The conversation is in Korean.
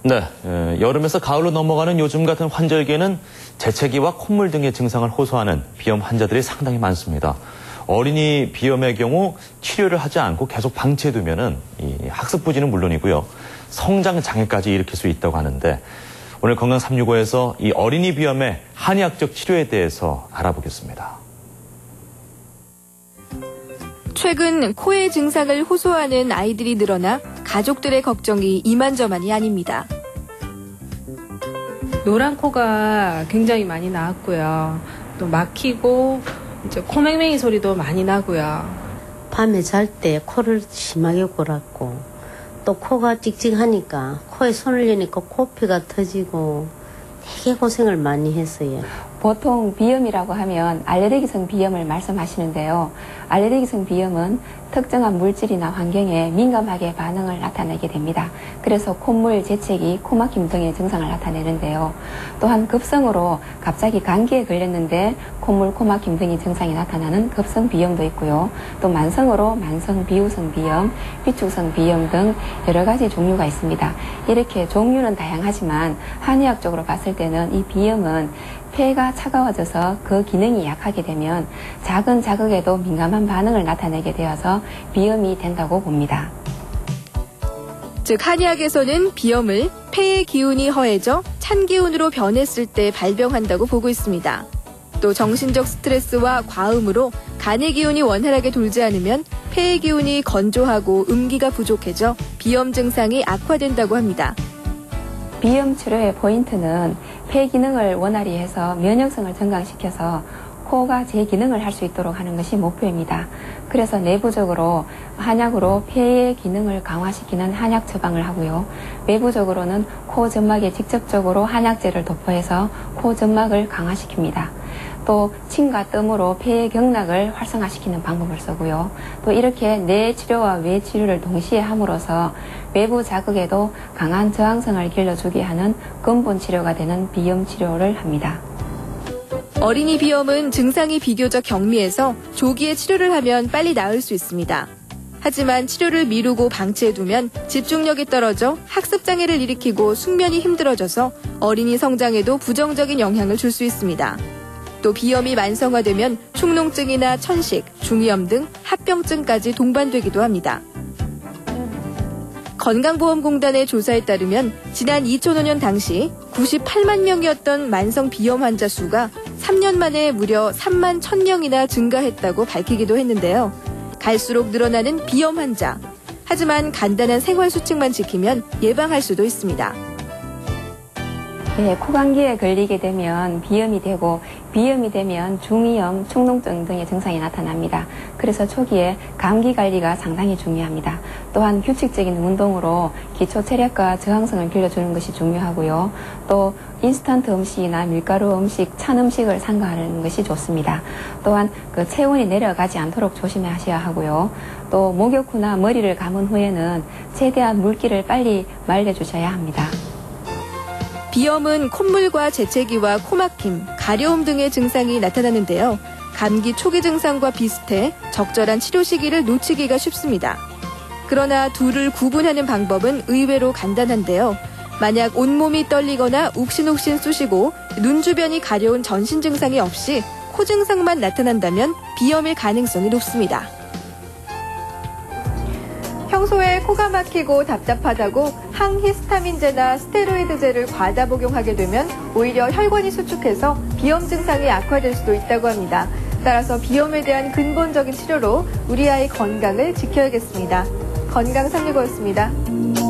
네, 여름에서 가을로 넘어가는 요즘 같은 환절기에는 재채기와 콧물 등의 증상을 호소하는 비염 환자들이 상당히 많습니다. 어린이 비염의 경우 치료를 하지 않고 계속 방치해두면은 학습 부진은 물론이고요, 성장 장애까지 일으킬 수 있다고 하는데, 오늘 건강 365에서 이 어린이 비염의 한의학적 치료에 대해서 알아보겠습니다. 최근 코의 증상을 호소하는 아이들이 늘어나 가족들의 걱정이 이만저만이 아닙니다. 노란 코가 굉장히 많이 나왔고요. 또 막히고 이제 코맹맹이 소리도 많이 나고요. 밤에 잘 때 코를 심하게 골았고, 또 코가 찍찍하니까 코에 손을 대니까 코피가 터지고 되게 고생을 많이 했어요. 보통 비염이라고 하면 알레르기성 비염을 말씀하시는데요. 알레르기성 비염은 특정한 물질이나 환경에 민감하게 반응을 나타내게 됩니다. 그래서 콧물, 재채기, 코막힘 등의 증상을 나타내는데요. 또한 급성으로 갑자기 감기에 걸렸는데 콧물, 코막힘 등의 증상이 나타나는 급성 비염도 있고요. 또 만성으로 만성 비후성 비염, 비축성 비염 등 여러 가지 종류가 있습니다. 이렇게 종류는 다양하지만 한의학적으로 봤을 때는 이 비염은 폐가 차가워져서 그 기능이 약하게 되면 작은 자극에도 민감한 반응을 나타내게 되어서 비염이 된다고 봅니다. 즉 한의학에서는 비염을 폐의 기운이 허해져 찬 기운으로 변했을 때 발병한다고 보고 있습니다. 또 정신적 스트레스와 과음으로 간의 기운이 원활하게 돌지 않으면 폐의 기운이 건조하고 음기가 부족해져 비염 증상이 악화된다고 합니다. 비염 치료의 포인트는 폐 기능을 원활히 해서 면역성을 증강시켜서 코가 제 기능을 할 수 있도록 하는 것이 목표입니다. 그래서 내부적으로 한약으로 폐의 기능을 강화시키는 한약 처방을 하고요. 외부적으로는 코 점막에 직접적으로 한약제를 도포해서 코 점막을 강화시킵니다. 또 침과 뜸으로 폐의 경락을 활성화시키는 방법을 쓰고요. 또 이렇게 내 치료와 외 치료를 동시에 함으로써 외부 자극에도 강한 저항성을 길러주게 하는 근본 치료가 되는 비염 치료를 합니다. 어린이 비염은 증상이 비교적 경미해서 조기에 치료를 하면 빨리 나을 수 있습니다. 하지만 치료를 미루고 방치해두면 집중력이 떨어져 학습장애를 일으키고 숙면이 힘들어져서 어린이 성장에도 부정적인 영향을 줄 수 있습니다. 또 비염이 만성화되면 축농증이나 천식, 중이염 등 합병증까지 동반되기도 합니다. 건강보험공단의 조사에 따르면 지난 2005년 당시 98만 명이었던 만성 비염 환자 수가 3년 만에 무려 3만 1,000명이나 증가했다고 밝히기도 했는데요. 갈수록 늘어나는 비염 환자. 하지만 간단한 생활수칙만 지키면 예방할 수도 있습니다. 네, 코감기에 걸리게 되면 비염이 되고, 비염이 되면 중이염, 축농증 등의 증상이 나타납니다. 그래서 초기에 감기 관리가 상당히 중요합니다. 또한 규칙적인 운동으로 기초 체력과 저항성을 길러주는 것이 중요하고요. 또 인스턴트 음식이나 밀가루 음식, 찬 음식을 삼가하는 것이 좋습니다. 또한 체온이 내려가지 않도록 조심하셔야 하고요. 또 목욕 후나 머리를 감은 후에는 최대한 물기를 빨리 말려주셔야 합니다. 비염은 콧물과 재채기와 코막힘, 가려움 등의 증상이 나타나는데요. 감기 초기 증상과 비슷해 적절한 치료 시기를 놓치기가 쉽습니다. 그러나 둘을 구분하는 방법은 의외로 간단한데요. 만약 온몸이 떨리거나 욱신욱신 쑤시고 눈 주변이 가려운 전신 증상이 없이 코 증상만 나타난다면 비염일 가능성이 높습니다. 평소에 코가 막히고 답답하다고 항히스타민제나 스테로이드제를 과다 복용하게 되면 오히려 혈관이 수축해서 비염 증상이 악화될 수도 있다고 합니다. 따라서 비염에 대한 근본적인 치료로 우리 아이 건강을 지켜야겠습니다. 건강 365였습니다.